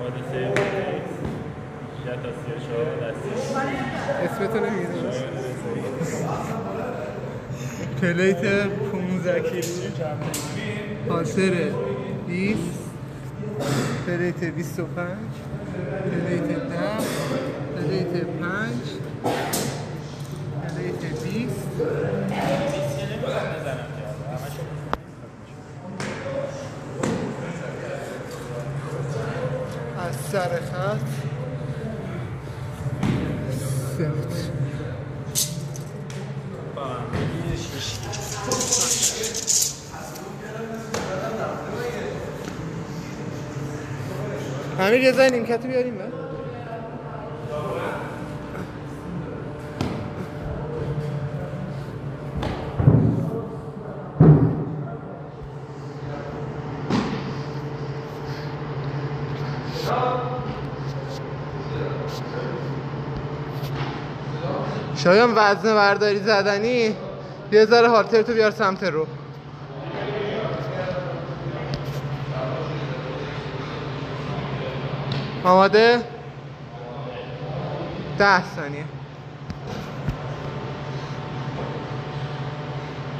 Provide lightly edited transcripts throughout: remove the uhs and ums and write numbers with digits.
حادثه جت تا 34 دستی اسمتو نمیدونم پلیت 15 کیلو حاصر 20 پلیت 25 پلیت 10 پلیت 5 پلیت 20 از سر خط سفت همین یه زن نیمکتو بیاریم من شایان وزنه برداری زدنی یه ذره هالتر تو بیار سمت رو آماده 10 ثانیه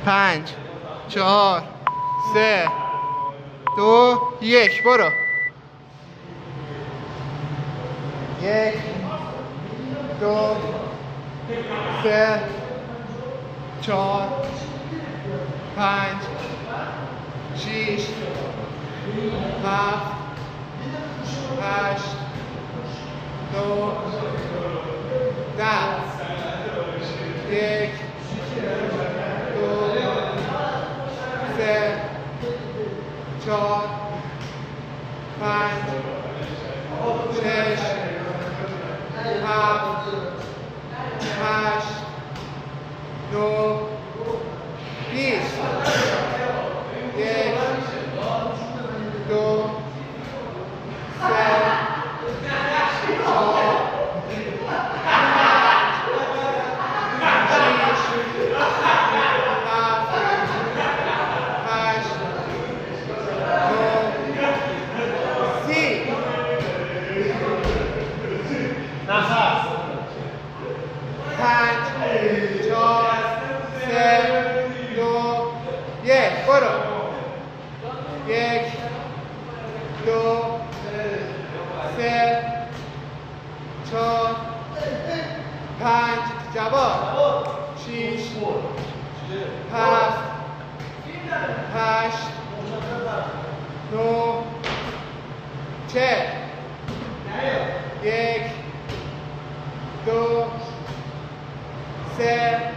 5 4 3 2 1 برو 1 2 3 4 5 6 7 8 2 10 1 2 3 4 5 6 7 8 2 20 1 2 3 برو 1 2 3 4 5 جواب 6 7 8 9 10 1 2 3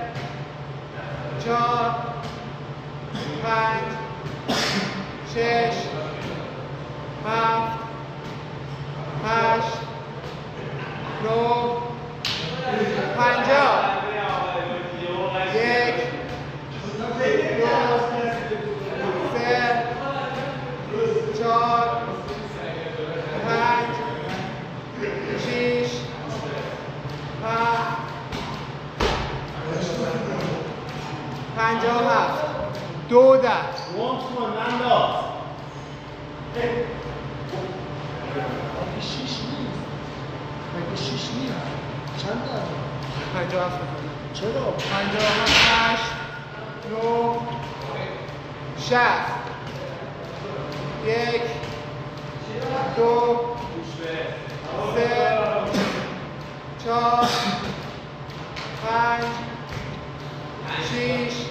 4 5 6 7 8 9 50 1 2 3 4 5 6 7 57 2 10 شیش نیست چند دارم؟ 57 چرا؟ 58 9 60 1 2 3 4 5 6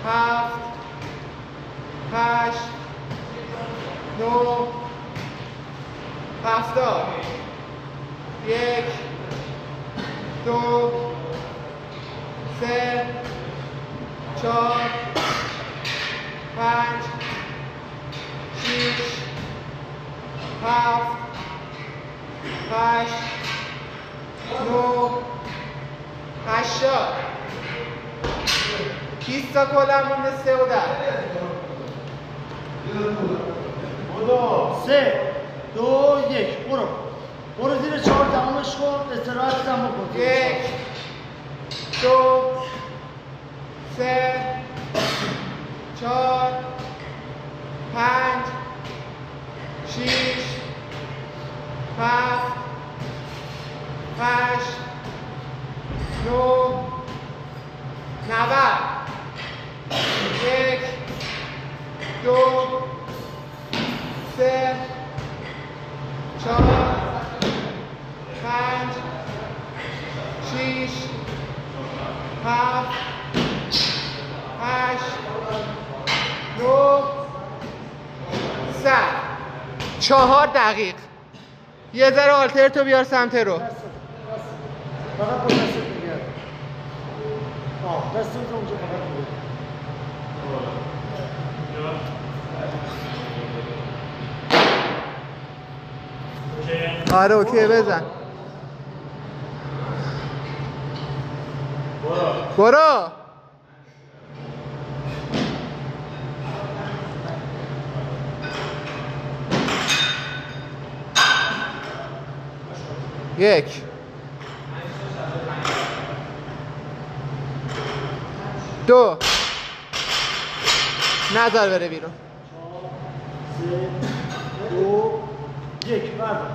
7 8 9 70 1 2 3 4 5 6 7 8 9 80 20 تا کلا مونده 3 و 10 3 2 1 برو زیر 4 تمامش کن استراحت هم بکن 1 2 3 4 5 6 7 8 9 90 1 2 3 4 5 6 7 8 9 100 4 دقیق. یه ذره آلترتو بیار سمت رو. فقط با دستت میگرد. دستت رو اونجا فقط میگرد. آره اوکی بزن. برو. یک دو نظر بره بیرون. 3 2 1 بردار.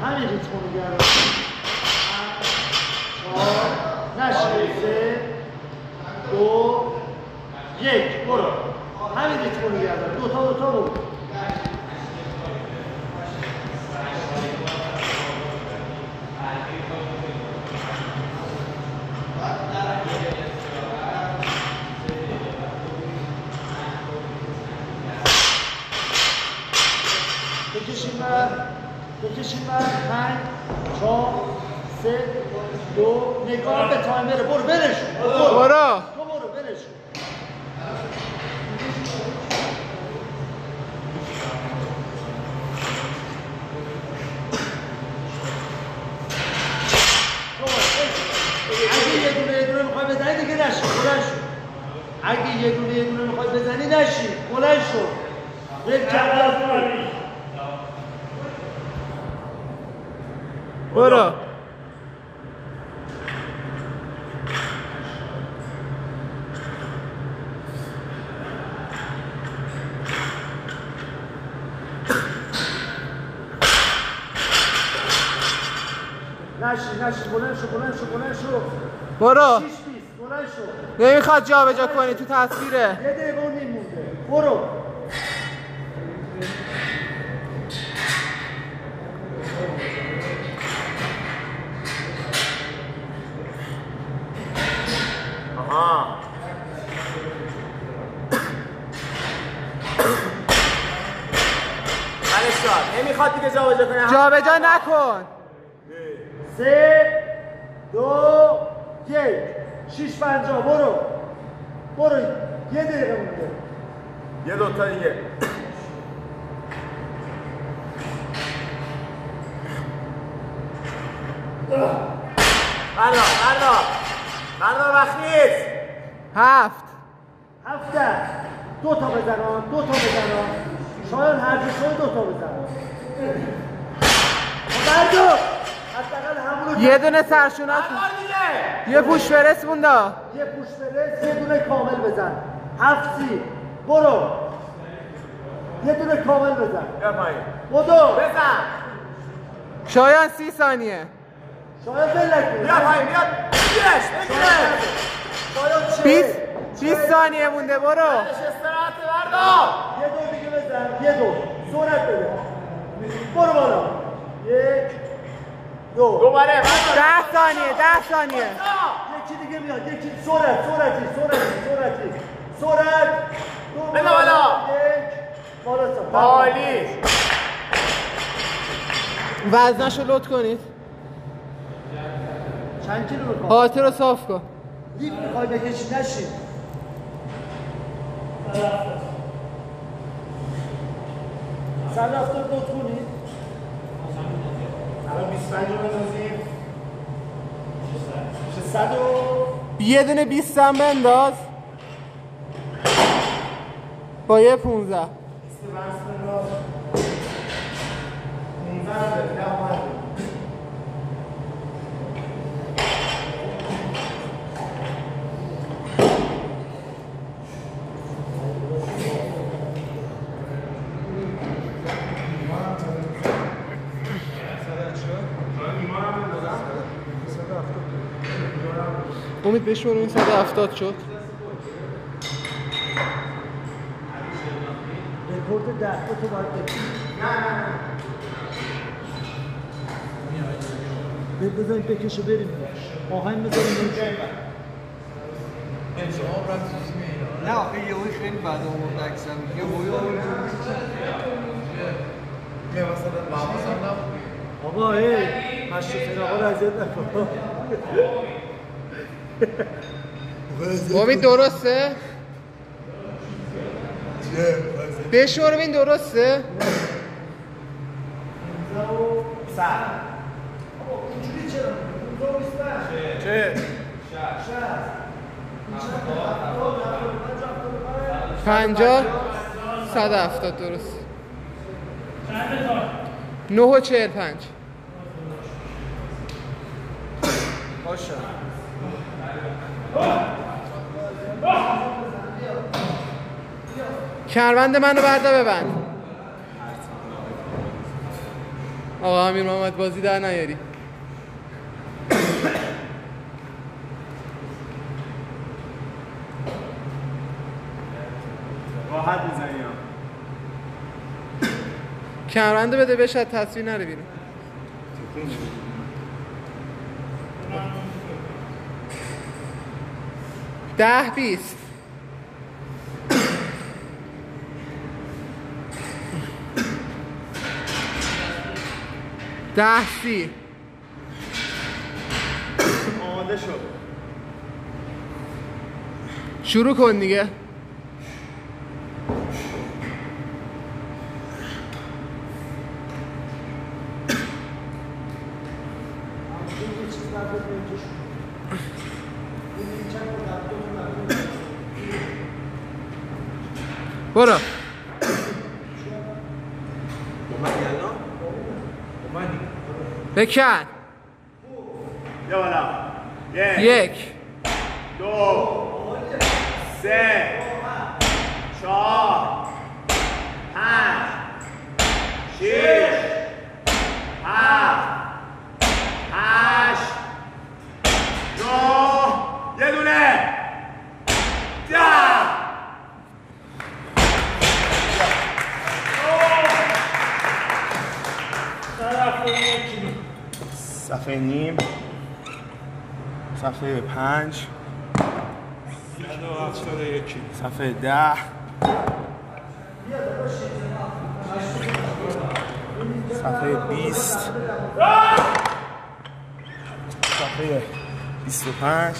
همین ریتم رو گردم. 4 نشید. 3 2 1 برو. همین ریتم رو گردم. دوتا برو. بکشیم من 5 4 3 2 نگاه به تایمره. برو برش. برو تو برو برش. اگه یه دونه میخوای بزنی دیگه نشی. بلند شو. اگه یه دونه میخوای بزنی نشی. بلند شو. یک کردن برو. نشی. بلند شو. برو. 6 20 بلند شو. نمیخواد جا به جا کنی تو تصویره. یه دقیقه و نیم مونده. برو. نمیخواد دیگه جا به جا کنی. جا به جا نکن. 3 2 1 6 50 برو. یه دقیقه مونده. یه دوتا دیگه. بردار وقت نیست. 7 دو تا بزنم. شاید هر جشون 2 تا بزنم. بردار. حداقل همونو یه دونه سرشونه یه پوش فرست مونده. یه پوش فرست یه دونه کامل بزن. 7 سی. برو. یه دونه کامل بزن. بیا پایین. بدو. بزن. شایان 30 ثانیه. شاید بلکه. بیا پایین. بیا. بگیرش. 20 ثانیه مونده. برو. استراحت بردار. یه دو دیگه بزن. یه دو. سرعت بده. برو بالا. 1 2 دوباره. 10 ثانیه. یکی دیگه میاد. یکی سرعتی. بده بالا. 1 بالا. عالی. وزنشو لط کنید. چند کیلو میخواد؟ هاته رو صاف کن. لیف میخوای بکشی نشی. سر رفتار لط کنید. الان 25 رو بندازیم. 100 یه دونه 20 هم بنداز با یه 15. امید بشور این 170 شد. رکورد 10 تا تو باید بکنی. بذاریم بکشه بریم. آهنگ بذاریم بریم. نه آخه یهویی خیلی بد آورد عکسم میگه آقا مشروطه آقا رو اذیت نکن. امید درسته؟ بشور این درسته؟ چه؟ 50 170 درست. 9 و 45 باشه. کمربند منو بردا ببند. آقا امیر محمد بازی در نیاری. راحت میزنی ها. کمربند بده بشه تصویر نره بیرون. ده 20 10 30 آماده شد. شروع کن دیگه. برو. بکن. بیا بالا. 1 2 3 4 5 6 7 8 9 یه دونه 10 صفحه نیم صفحه 5 صفحه 10 صفحه 20 صفحه 25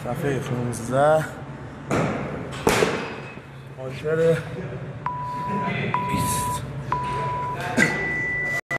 صفحه 15 آخر 20